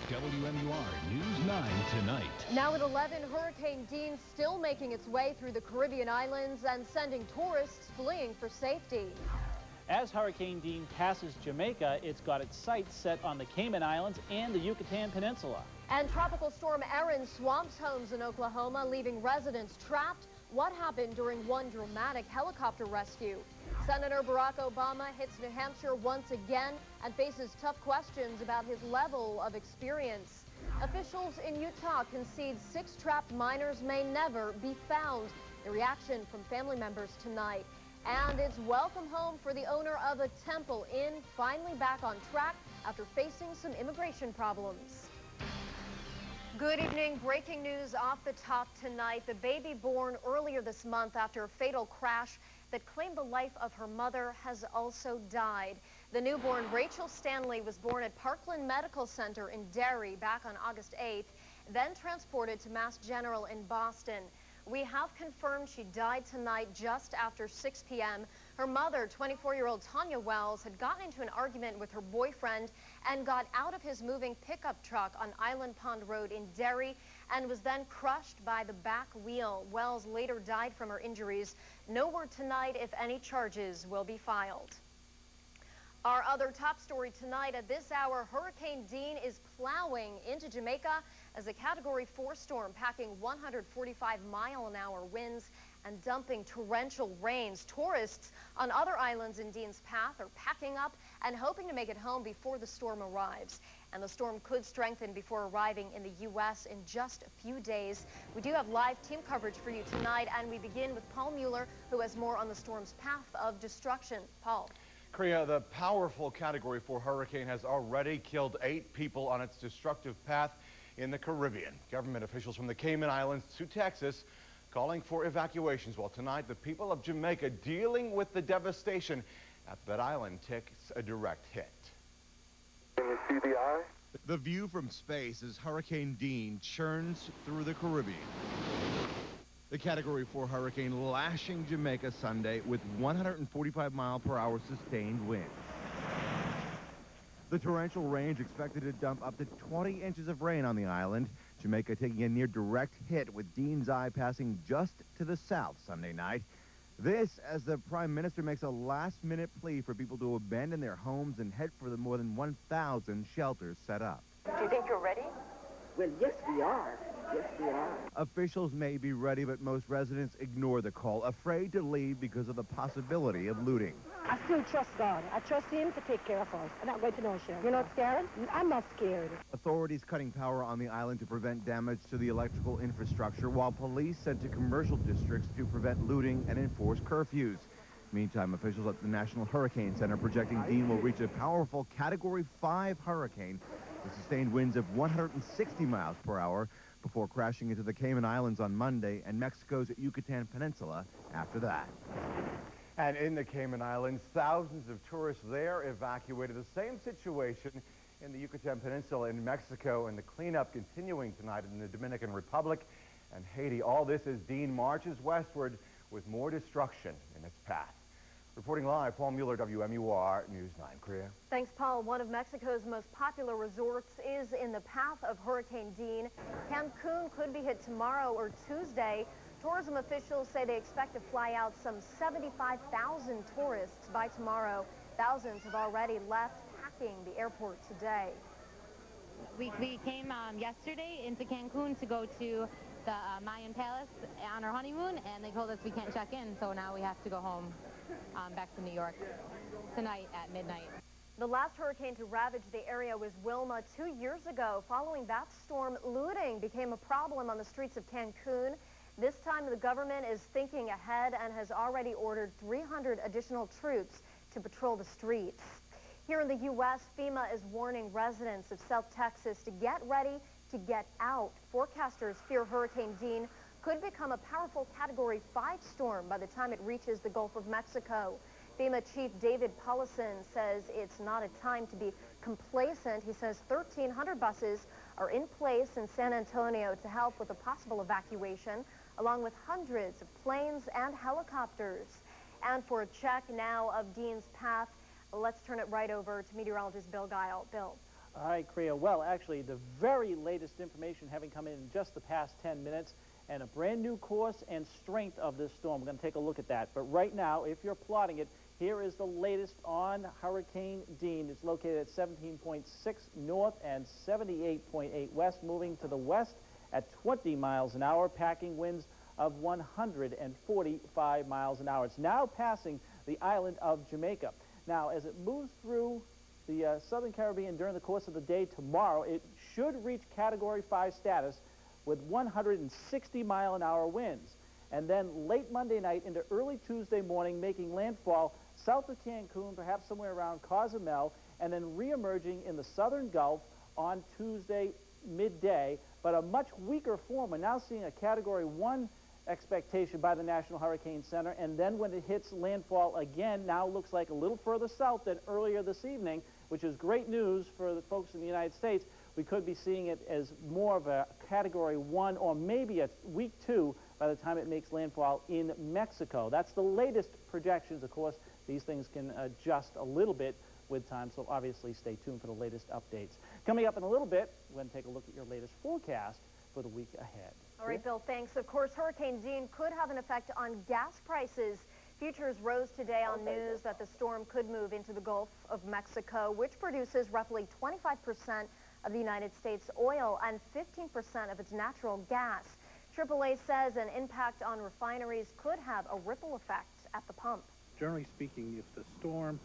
WMUR News 9 tonight. Now at 11, Hurricane Dean still making its way through the Caribbean islands and sending tourists fleeing for safety. As Hurricane Dean passes Jamaica, it's got its sights set on the Cayman Islands and the Yucatan Peninsula. And Tropical Storm Erin swamps homes in Oklahoma, leaving residents trapped. What happened during one dramatic helicopter rescue? Senator Barack Obama hits New Hampshire once again and faces tough questions about his level of experience. Officials in Utah concede 6 trapped miners may never be found. The reaction from family members tonight. And it's welcome home for the owner of a Temple Inn, finally back on track after facing some immigration problems. Good evening. Breaking news off the top tonight. The baby born earlier this month after a fatal crash that claimed the life of her mother has also died. The newborn Rachel Stanley was born at Parkland Medical Center in Derry back on August 8th, then transported to Mass General in Boston. We have confirmed she died tonight just after 6 p.m. Her mother, 24-year-old Tanya Wells, had gotten into an argument with her boyfriend and got out of his moving pickup truck on Island Pond Road in Derry and was then crushed by the back wheel. Wells later died from her injuries. No word tonight if any charges will be filed. Our other top story tonight at this hour, Hurricane Dean is plowing into Jamaica as a Category 4 storm packing 145-mile-an-hour winds and dumping torrential rains. Tourists on other islands in Dean's path are packing up and hoping to make it home before the storm arrives. And the storm could strengthen before arriving in the U.S. in just a few days. We do have live team coverage for you tonight, and we begin with Paul Mueller, who has more on the storm's path of destruction. Paul. Kriya, the powerful Category 4 hurricane has already killed 8 people on its destructive path in the Caribbean. Government officials from the Cayman Islands to Texas calling for evacuations, while tonight the people of Jamaica dealing with the devastation after that island takes a direct hit. Can you see the eye? The view from space as Hurricane Dean churns through the Caribbean. The Category 4 hurricane lashing Jamaica Sunday with 145-mile-per-hour sustained winds. The torrential range expected to dump up to 20 inches of rain on the island. Jamaica taking a near direct hit with Dean's eye passing just to the south Sunday night. This as the Prime Minister makes a last-minute plea for people to abandon their homes and head for the more than 1,000 shelters set up. Do you think you're ready? Well, yes, we are. Yes, we are. Officials may be ready, but most residents ignore the call, afraid to leave because of the possibility of looting. I still trust God. I trust Him to take care of us. I'm not going to no share. You're not scared? I'm not scared. Authorities cutting power on the island to prevent damage to the electrical infrastructure, while police sent to commercial districts to prevent looting and enforce curfews. Meantime, officials at the National Hurricane Center projecting Dean will reach a powerful Category 5 hurricane with sustained winds of 160 miles per hour before crashing into the Cayman Islands on Monday and Mexico's Yucatan Peninsula after that. And in the Cayman Islands, thousands of tourists there evacuated. The same situation in the Yucatan Peninsula in Mexico, and the cleanup continuing tonight in the Dominican Republic and Haiti. All this as Dean marches westward with more destruction in its path. Reporting live, Paul Mueller, WMUR News 9. Kriya. Thanks, Paul. One of Mexico's most popular resorts is in the path of Hurricane Dean. Cancun could be hit tomorrow or Tuesday. Tourism officials say they expect to fly out some 75,000 tourists by tomorrow. Thousands have already left, packing the airport today. We came yesterday into Cancun to go to the Mayan Palace on our honeymoon, and they told us we can't check in, so now we have to go home back to New York tonight at midnight. The last hurricane to ravage the area was Wilma 2 years ago. Following that storm, looting became a problem on the streets of Cancun. This time, the government is thinking ahead and has already ordered 300 additional troops to patrol the streets. Here in the U.S., FEMA is warning residents of South Texas to get ready to get out. Forecasters fear Hurricane Dean could become a powerful Category 5 storm by the time it reaches the Gulf of Mexico. FEMA Chief David Paulison says it's not a time to be complacent. He says 1,300 buses are in place in San Antonio to help with a possible evacuation, along with hundreds of planes and helicopters. And for a check now of Dean's path, let's turn it right over to meteorologist Bill Guile. Bill. All right, Kriya. Well, actually, the very latest information having come in just the past 10 minutes, and a brand new course and strength of this storm. We're going to take a look at that. But right now, if you're plotting it, here is the latest on Hurricane Dean. It's located at 17.6 north and 78.8 west, moving to the west at 20 miles an hour, packing winds of 145 miles an hour. It's now passing the island of Jamaica. Now, as it moves through the southern Caribbean during the course of the day tomorrow, it should reach Category 5 status with 160-mile-an-hour winds. And then late Monday night into early Tuesday morning, making landfall south of Cancun, perhaps somewhere around Cozumel, and then reemerging in the southern Gulf on Tuesday midday, but a much weaker form. We're now seeing a Category 1 expectation by the National Hurricane Center, and then when it hits landfall again, now looks like a little further south than earlier this evening, which is great news for the folks in the United States. We could be seeing it as more of a Category 1 or maybe a week 2 by the time it makes landfall in Mexico. That's the latest projections. Of course, these things can adjust a little bit with time, so obviously stay tuned for the latest updates. Coming up in a little bit, we're going to take a look at your latest forecast for the week ahead. All right, Bill, thanks. Of course, Hurricane Dean could have an effect on gas prices. Futures rose today on news that the storm could move into the Gulf of Mexico, which produces roughly 25% of the United States oil and 15% of its natural gas. AAA says an impact on refineries could have a ripple effect at the pump. Generally speaking, if the storm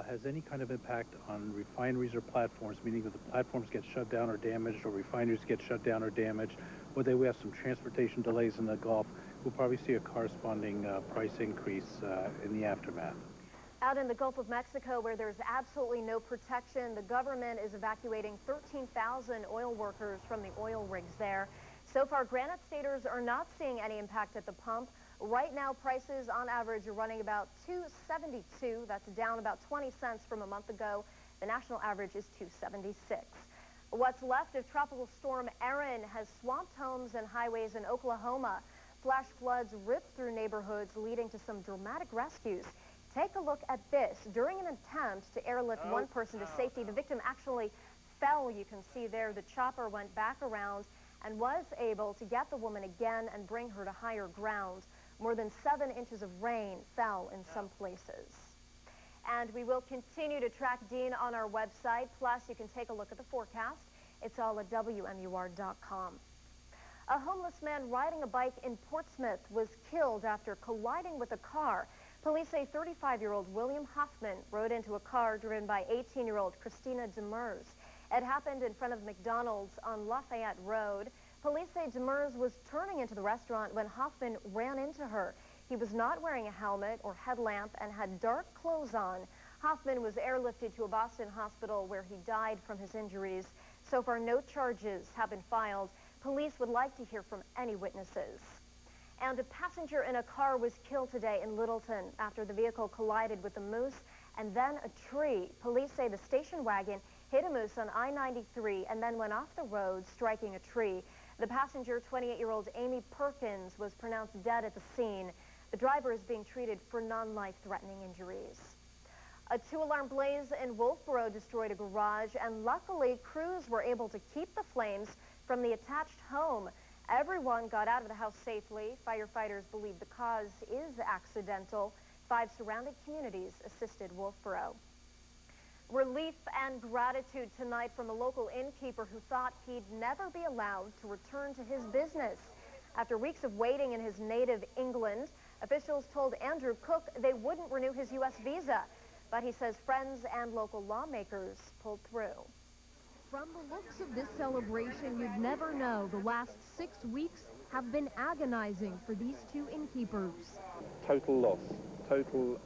has any kind of impact on refineries or platforms, meaning that the platforms get shut down or damaged, or refineries get shut down or damaged, or we have some transportation delays in the Gulf, we'll probably see a corresponding price increase in the aftermath. Out in the Gulf of Mexico, where there's absolutely no protection, the government is evacuating 13,000 oil workers from the oil rigs there. So far, Granite Staters are not seeing any impact at the pump. Right now, prices on average are running about $2.72. That's down about 20 cents from a month ago. The national average is $2.76. What's left of Tropical Storm Erin has swamped homes and highways in Oklahoma. Flash floods ripped through neighborhoods, leading to some dramatic rescues. Take a look at this. During an attempt to airlift one person to safety, the victim actually fell. You can see there the chopper went back around and was able to get the woman again and bring her to higher ground. More than 7 inches of rain fell in some places. And we will continue to track Dean on our website. Plus, you can take a look at the forecast. It's all at WMUR.com. A homeless man riding a bike in Portsmouth was killed after colliding with a car. Police say 35-year-old William Hoffman rode into a car driven by 18-year-old Christina Demers. It happened in front of McDonald's on Lafayette Road. Police say Demers was turning into the restaurant when Hoffman ran into her. He was not wearing a helmet or headlamp and had dark clothes on. Hoffman was airlifted to a Boston hospital where he died from his injuries. So far, no charges have been filed. Police would like to hear from any witnesses. And a passenger in a car was killed today in Littleton after the vehicle collided with a moose and then a tree. Police say the station wagon hit a moose on I-93 and then went off the road, striking a tree. The passenger, 28-year-old Amy Perkins, was pronounced dead at the scene. The driver is being treated for non-life-threatening injuries. A 2-alarm blaze in Wolfboro destroyed a garage, and luckily, crews were able to keep the flames from the attached home. Everyone got out of the house safely. Firefighters believe the cause is accidental. 5 surrounding communities assisted Wolfboro. Relief and gratitude tonight from a local innkeeper who thought he'd never be allowed to return to his business. After weeks of waiting in his native England, officials told Andrew Cook they wouldn't renew his U.S. visa. But he says friends and local lawmakers pulled through. From the looks of this celebration, you'd never know the last 6 weeks have been agonizing for these 2 innkeepers. Total loss, total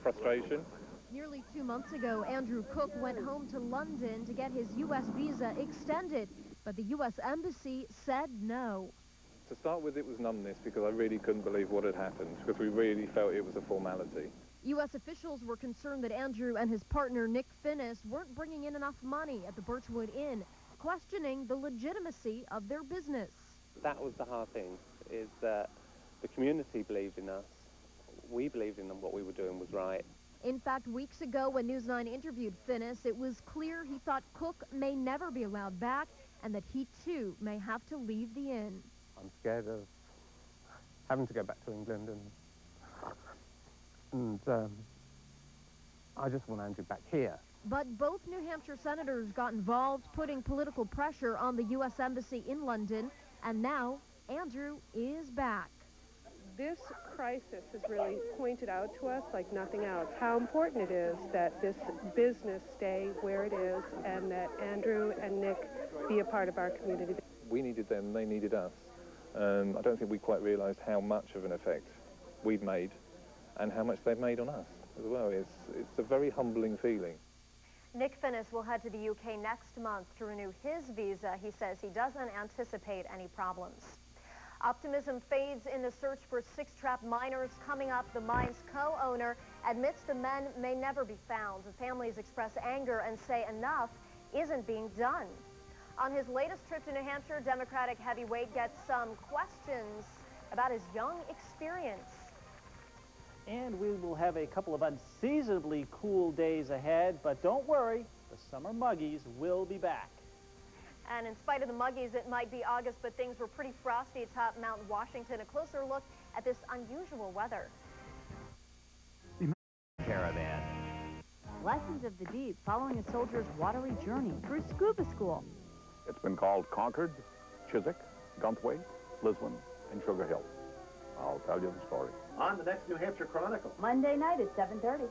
frustration. Nearly 2 months ago, Andrew Cook went home to London to get his U.S. visa extended, but the U.S. Embassy said no. To start with, it was numbness because I really couldn't believe what had happened, because we really felt it was a formality. U.S. officials were concerned that Andrew and his partner, Nick Finnis, weren't bringing in enough money at the Birchwood Inn, questioning the legitimacy of their business. That was the hard thing, is that the community believed in us. We believed in them, what we were doing was right, In fact, weeks ago when News 9 interviewed Finnis, it was clear he thought Cook may never be allowed back and that he too may have to leave the inn. I'm scared of having to go back to England, and I just want Andrew back here. But both New Hampshire senators got involved, putting political pressure on the U.S. Embassy in London, and now Andrew is back. This crisis has really pointed out to us, like nothing else, how important it is that this business stay where it is and that Andrew and Nick be a part of our community. We needed them, they needed us. I don't think we quite realised how much of an effect we've made and how much they've made on us as well. It's a very humbling feeling. Nick Finnis will head to the UK next month to renew his visa. He says he doesn't anticipate any problems. Optimism fades in the search for six trapped miners. Coming up, the mine's co-owner admits the men may never be found. The families express anger and say enough isn't being done. On his latest trip to New Hampshire, Democratic heavyweight gets some questions about his young experience. And we will have a couple of unseasonably cool days ahead, but don't worry, the summer muggies will be back. And in spite of the muggies, it might be August, but things were pretty frosty atop Mount Washington. A closer look at this unusual weather. Caravan. Lessons of the deep following a soldier's watery journey through scuba school. It's been called Concord, Chiswick, Gunthwait, Lisbon, and Sugar Hill. I'll tell you the story. On the next New Hampshire Chronicle. Monday night at 7:30.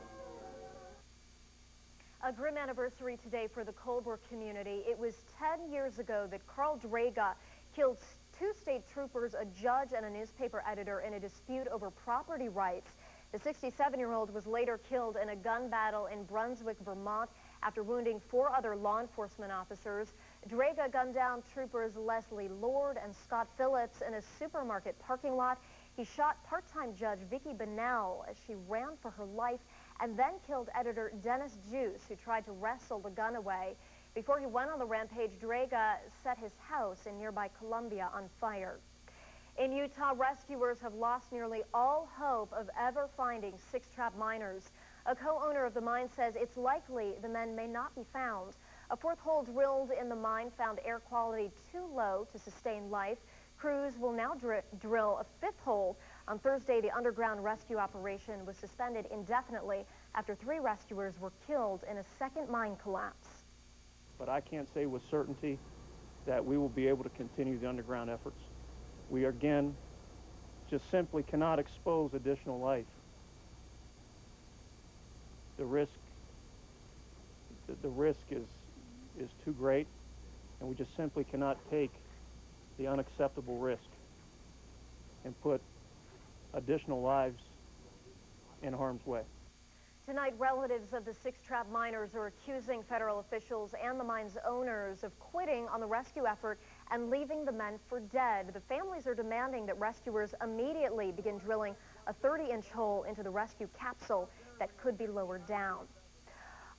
A grim anniversary today for the Colbrook community. It was 10 years ago that Carl Draga killed two state troopers, a judge, and a newspaper editor in a dispute over property rights. The 67-year-old was later killed in a gun battle in Brunswick, Vermont, after wounding 4 other law enforcement officers. Draga gunned down troopers Leslie Lord and Scott Phillips in a supermarket parking lot. He shot part-time judge Vicki Bennell as she ran for her life, and then killed editor Dennis Juice, who tried to wrestle the gun away. Before he went on the rampage, Draga set his house in nearby Columbia on fire. In Utah, rescuers have lost nearly all hope of ever finding 6 trapped miners. A co-owner of the mine says it's likely the men may not be found. A 4th hole drilled in the mine found air quality too low to sustain life. Crews will now drill a 5th hole. On Thursday, the underground rescue operation was suspended indefinitely after 3 rescuers were killed in a second mine collapse. But I can't say with certainty that we will be able to continue the underground efforts. We, again, just simply cannot expose additional life. The risk is too great, and we just simply cannot take the unacceptable risk and put additional lives in harm's way. Tonight, relatives of the 6 trapped miners are accusing federal officials and the mine's owners of quitting on the rescue effort and leaving the men for dead. The families are demanding that rescuers immediately begin drilling a 30-inch hole into the rescue capsule that could be lowered down.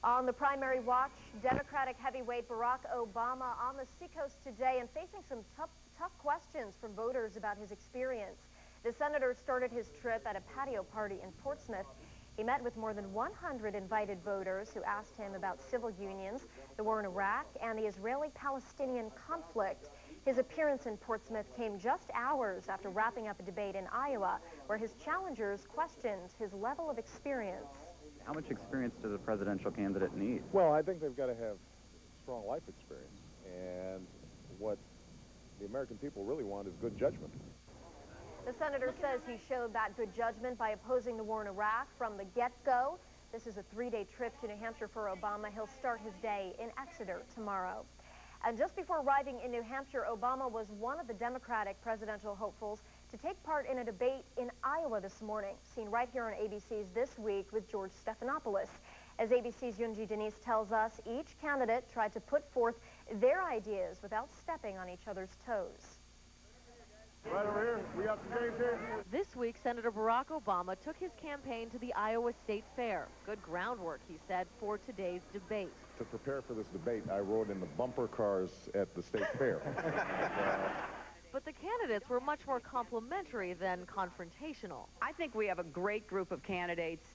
On the primary watch, Democratic heavyweight Barack Obama on the seacoast today and facing some tough questions from voters about his experience. The senator started his trip at a patio party in Portsmouth. He met with more than 100 invited voters who asked him about civil unions, the war in Iraq, and the Israeli-Palestinian conflict. His appearance in Portsmouth came just hours after wrapping up a debate in Iowa, where his challengers questioned his level of experience. How much experience does a presidential candidate need? Well, I think they've got to have strong life experience. And what the American people really want is good judgment. The senator says he showed that good judgment by opposing the war in Iraq from the get-go. This is a 3-day trip to New Hampshire for Obama. He'll start his day in Exeter tomorrow. And just before arriving in New Hampshire, Obama was one of the Democratic presidential hopefuls to take part in a debate in Iowa this morning, seen right here on ABC's This Week with George Stephanopoulos. As ABC's Yunji Denise tells us, each candidate tried to put forth their ideas without stepping on each other's toes. Right over here, we got some games here. This week, Senator Barack Obama took his campaign to the Iowa State Fair. Good groundwork, he said, for today's debate. To prepare for this debate, I rode in the bumper cars at the State Fair. But the candidates were much more complimentary than confrontational. I think we have a great group of candidates